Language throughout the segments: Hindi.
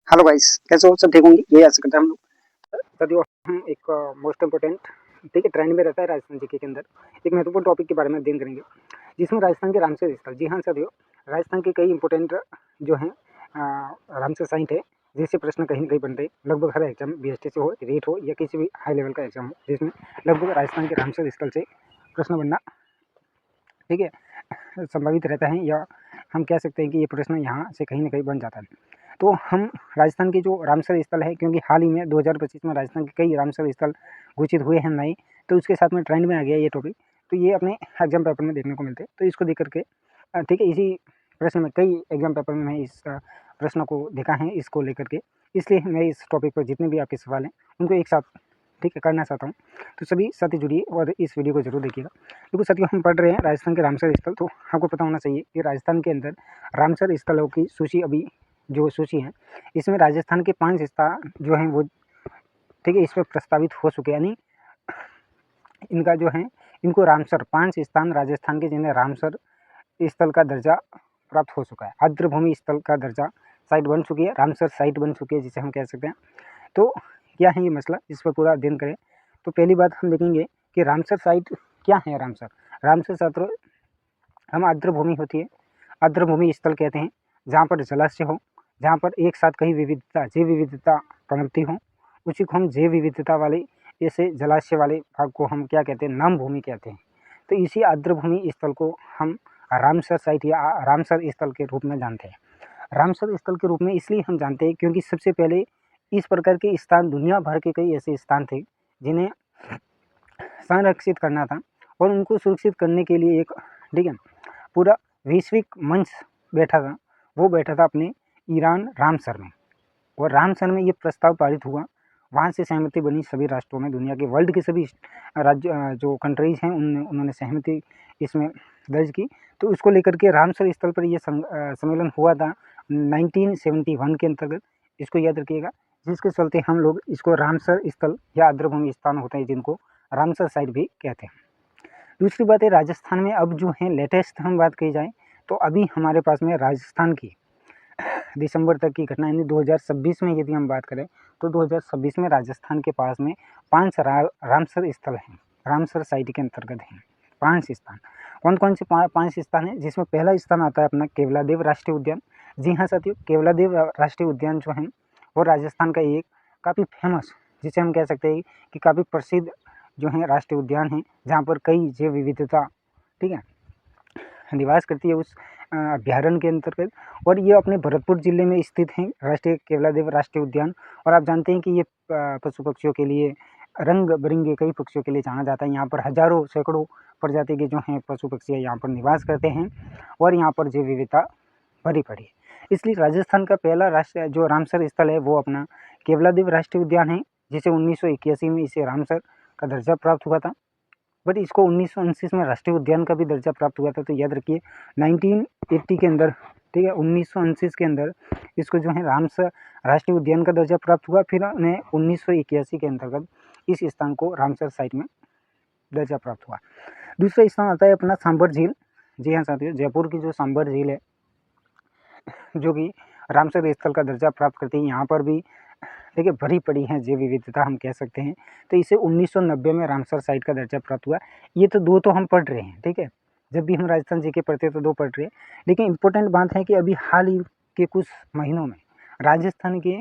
हेलो गाइस, कैसे हो? सब ठीक होंगे, यही आशा करते हैं हम लोग। सदियों हम एक मोस्ट इम्पोर्टेंट, ठीक है, ट्रेंड में रहता है राजस्थान जीके के अंदर एक महत्वपूर्ण टॉपिक के बारे में अध्ययन करेंगे, जिसमें राजस्थान के रामसर स्थल। जी हाँ सदियों, राजस्थान के कई इंपॉर्टेंट जो हैं रामसर साइट है, जिससे प्रश्न कहीं ना कहीं बनते हैं। लगभग हर एग्जाम BST से हो, रीट हो या किसी भी हाई लेवल का एग्जाम हो, जिसमें लगभग राजस्थान के रामसर स्थल से प्रश्न बनना, ठीक है, संभावित रहता है, या हम कह सकते हैं कि ये प्रश्न यहाँ से कहीं ना कहीं बन जाता है। तो हम राजस्थान के जो रामसर स्थल है, क्योंकि हाल ही में 2025 में राजस्थान के कई रामसर स्थल घोषित हुए हैं नए, तो उसके साथ में ट्रेंड में आ गया ये टॉपिक। तो ये अपने एग्जाम पेपर में देखने को मिलते हैं, तो इसको देख करके ठीक है, इसी प्रश्न में कई एग्जाम पेपर में मैं इस प्रश्न को देखा है, इसको लेकर के, इसलिए मैं इस टॉपिक पर जितने भी आपके सवाल हैं उनको एक साथ, ठीक है, करना चाहता हूँ। तो सभी साथी जुड़िए और इस वीडियो को जरूर देखिएगा। देखो साथियों, हम पढ़ रहे हैं राजस्थान के रामसर स्थल, तो आपको पता होना चाहिए कि राजस्थान के अंदर रामसर स्थलों की सूची, अभी जो सूची है, इसमें राजस्थान के 5 स्थान जो हैं वो, ठीक है, इस पर प्रस्तावित हो चुके हैं। यानी इनका जो है, इनको रामसर 5 स्थान राजस्थान के, जिन्हें रामसर स्थल का दर्जा प्राप्त हो चुका है। आर्द्रभूमि स्थल का दर्जा साइट बन चुकी है, रामसर साइट बन चुकी है, जिसे हम कह सकते हैं। तो क्या है ये मसला, इस पर पूरा अध्ययन करें। तो पहली बात हम देखेंगे कि रामसर साइट क्या है। रामसर रामसर छात्रों, हम आर्द्रभूमि होती है, आर्द्रभूमि स्थल कहते हैं, जहाँ पर जलाशय हो, जहाँ पर एक साथ कई विविधता, जैव विविधता पनपती हो, उसी को हम जैव विविधता वाले, ऐसे जलाशय वाले भाग को हम क्या कहते हैं, नाम भूमि कहते हैं। तो इसी आर्द्रभूमि स्थल को हम रामसर साइट या रामसर स्थल के रूप में जानते हैं। रामसर स्थल के रूप में इसलिए हम जानते हैं क्योंकि सबसे पहले इस प्रकार के स्थान, दुनिया भर के कई ऐसे स्थान थे जिन्हें संरक्षित करना था, और उनको सुरक्षित करने के लिए एक, ठीक है, पूरा वैश्विक मंच बैठा था। वो बैठा था अपने ईरान रामसर में, और रामसर में ये प्रस्ताव पारित हुआ। वहाँ से सहमति बनी सभी राष्ट्रों में, दुनिया के वर्ल्ड के सभी राज्य जो कंट्रीज़ हैं उन्होंने सहमति इसमें दर्ज की। तो उसको लेकर के रामसर स्थल पर ये सम्मेलन हुआ था 1971 के अंतर्गत, इसको याद रखिएगा। जिसके चलते हम लोग इसको रामसर स्थल या आर्द्रभूमि स्थान होते हैं, जिनको रामसर साइट भी कहते हैं। दूसरी बात है, राजस्थान में अब जो है लेटेस्ट हम बात की जाए, तो अभी हमारे पास में राजस्थान की दिसंबर तक की घटना, यानी 2026 में यदि हम बात करें, तो 2026 में राजस्थान के पास में 5 रामसर स्थल हैं, रामसर साइट के अंतर्गत हैं 5 स्थान। कौन कौन से 5 स्थान हैं, जिसमें पहला स्थान आता है अपना केवलादेव राष्ट्रीय उद्यान। जी हाँ साथियों, केवलादेव राष्ट्रीय उद्यान जो है वो राजस्थान का एक काफ़ी फेमस, जिसे हम कह सकते हैं कि काफ़ी प्रसिद्ध जो है राष्ट्रीय उद्यान है, जहाँ पर कई जैव विविधता, ठीक है, निवास करती है उस अभ्यारण्य के अंतर्गत। और ये अपने भरतपुर जिले में स्थित है, राष्ट्रीय केवलादेव राष्ट्रीय उद्यान। और आप जानते हैं कि ये पशु पक्षियों के लिए, रंग बिरंगे कई पक्षियों के लिए जाना जाता है। यहाँ पर हजारों सैकड़ों प्रजाति के जो हैं पशु पक्षी यहाँ पर निवास करते हैं, और यहाँ पर जैव विविधता भरी पड़ी है। इसलिए राजस्थान का पहला राष्ट्रीय जो रामसर स्थल है वो अपना केवलादेव राष्ट्रीय उद्यान है, जिसे 1981 में इसे रामसर का दर्जा प्राप्त हुआ था। बट इसको 1929 में राष्ट्रीय उद्यान का भी दर्जा प्राप्त हुआ था। तो याद रखिए 1980 के अंदर, ठीक है, 1929 के अंदर इसको जो है रामसर राष्ट्रीय उद्यान का दर्जा प्राप्त हुआ। फिर उन्हें 1981 के अंतर्गत इस स्थान को रामसर साइट में दर्जा प्राप्त हुआ। दूसरा स्थान आता है अपना सांबर झील। जी हाँ साथियों, जयपुर की जो सांबर झील है, जो कि रामसर स्थल का दर्जा प्राप्त करती है, यहाँ पर भी, ठीक है, भरी पड़ी है जैव विविधता हम कह सकते हैं। तो इसे 1990 में रामसर साइट का दर्जा प्राप्त हुआ। ये तो 2 तो हम पढ़ रहे हैं, ठीक है, जब भी हम राजस्थान जीके पढ़ते हैं तो 2 पढ़ रहे हैं। लेकिन इंपॉर्टेंट बात है कि अभी हाल ही के कुछ महीनों में राजस्थान के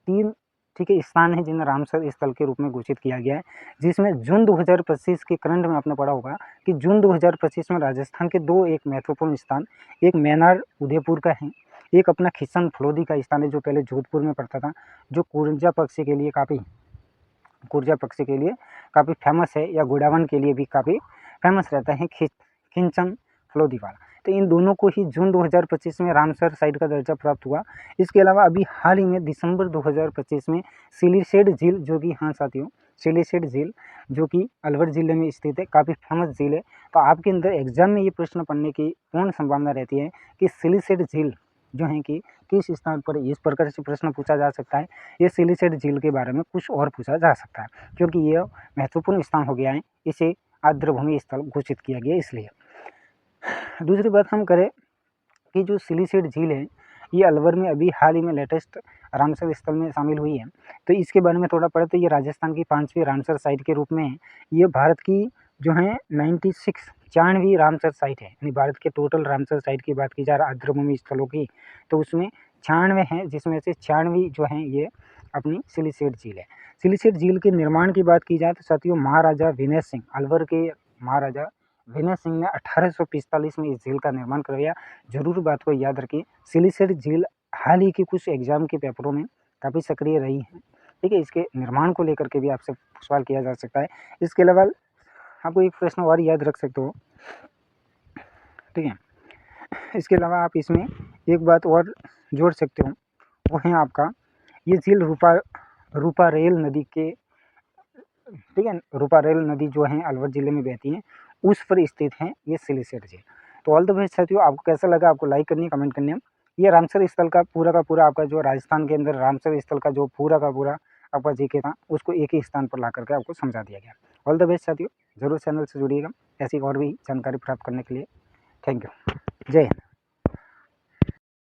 3, ठीक है, स्थान है जिन्हें रामसर स्थल के रूप में घोषित किया गया है, जिसमें जून 2025 के करंट में आपने पढ़ा होगा कि जून 2025 में राजस्थान के 2 एक महत्वपूर्ण स्थान, एक मैनार उदयपुर का है, एक अपना खिसन फलोदी का स्थान है, जो पहले जोधपुर में पड़ता था, जो कुर्जा पक्षी के लिए काफ़ी फेमस है, या गोडावन के लिए भी काफ़ी फेमस रहता है, खिंचन फलोदी वाला। तो इन दोनों को ही जून 2025 में रामसर साइट का दर्जा प्राप्त हुआ। इसके अलावा अभी हाल ही में दिसंबर 2025 में सिलीसेड झील, जो कि, हाँ साथियों, सिलीसेड झील जो कि अलवर जिले में स्थित है, काफ़ी फेमस झील है। तो आपके अंदर एग्जाम में ये प्रश्न पढ़ने की पूर्ण संभावना रहती है कि सिलीसेड झील जो है कि किस स्थान पर, इस प्रकार से प्रश्न पूछा जा सकता है। ये सिलीसेड झील के बारे में कुछ और पूछा जा सकता है, क्योंकि यह महत्वपूर्ण स्थान हो गया है, इसे आर्द्रभूमि स्थल घोषित किया गया इसलिए। दूसरी बात हम करें कि जो सिलीसेड झील है, ये अलवर में अभी हाल ही में लेटेस्ट रामसर स्थल में शामिल हुई है। तो इसके बारे में थोड़ा पढ़े तो ये राजस्थान की 5वीं रामसर साइट के रूप में है। ये भारत की जो है 96वीं रामसर साइट है, यानी भारत के टोटल रामसर साइट की बात की जाए आर्द्रभूमि स्थलों की, तो उसमें 96 हैं, जिसमें से 96 जो हैं ये अपनी सिलीसेट झील है। सिलीसेट झील के निर्माण की बात की जाए तो साथियों महाराजा विनय सिंह, अलवर के महाराजा विनय सिंह ने 1845 में इस झील का निर्माण करवाया। जरूर बात को याद रखिए, सिलीसेट झील हाल ही के कुछ एग्जाम के पेपरों में काफ़ी सक्रिय रही है। ठीक है, इसके निर्माण को लेकर के भी आपसे सवाल किया जा सकता है। इसके अलावा आपको एक प्रश्न और याद रख सकते हो, ठीक है। इसके अलावा आप इसमें एक बात और जोड़ सकते हो, वो है आपका ये झील रूपारेल नदी के, ठीक है, रूपारेल नदी जो है अलवर जिले में बहती है, उस पर स्थित है ये सिलीसेट झील। तो ऑल द बेस्ट साथियों, आपको कैसा लगा आपको लाइक करनी, कमेंट करनी है। ये रामसर स्थल का पूरा आपका जो राजस्थान के अंदर रामसर स्थल का जो पूरा का पूरा आपका जीके था, उसको एक ही स्थान पर ला करके आपको समझा दिया गया। ऑल द बेस्ट साथियों, जरूर चैनल से जुड़िएगा ऐसी और भी जानकारी प्राप्त करने के लिए। थैंक यू, जय हिंद।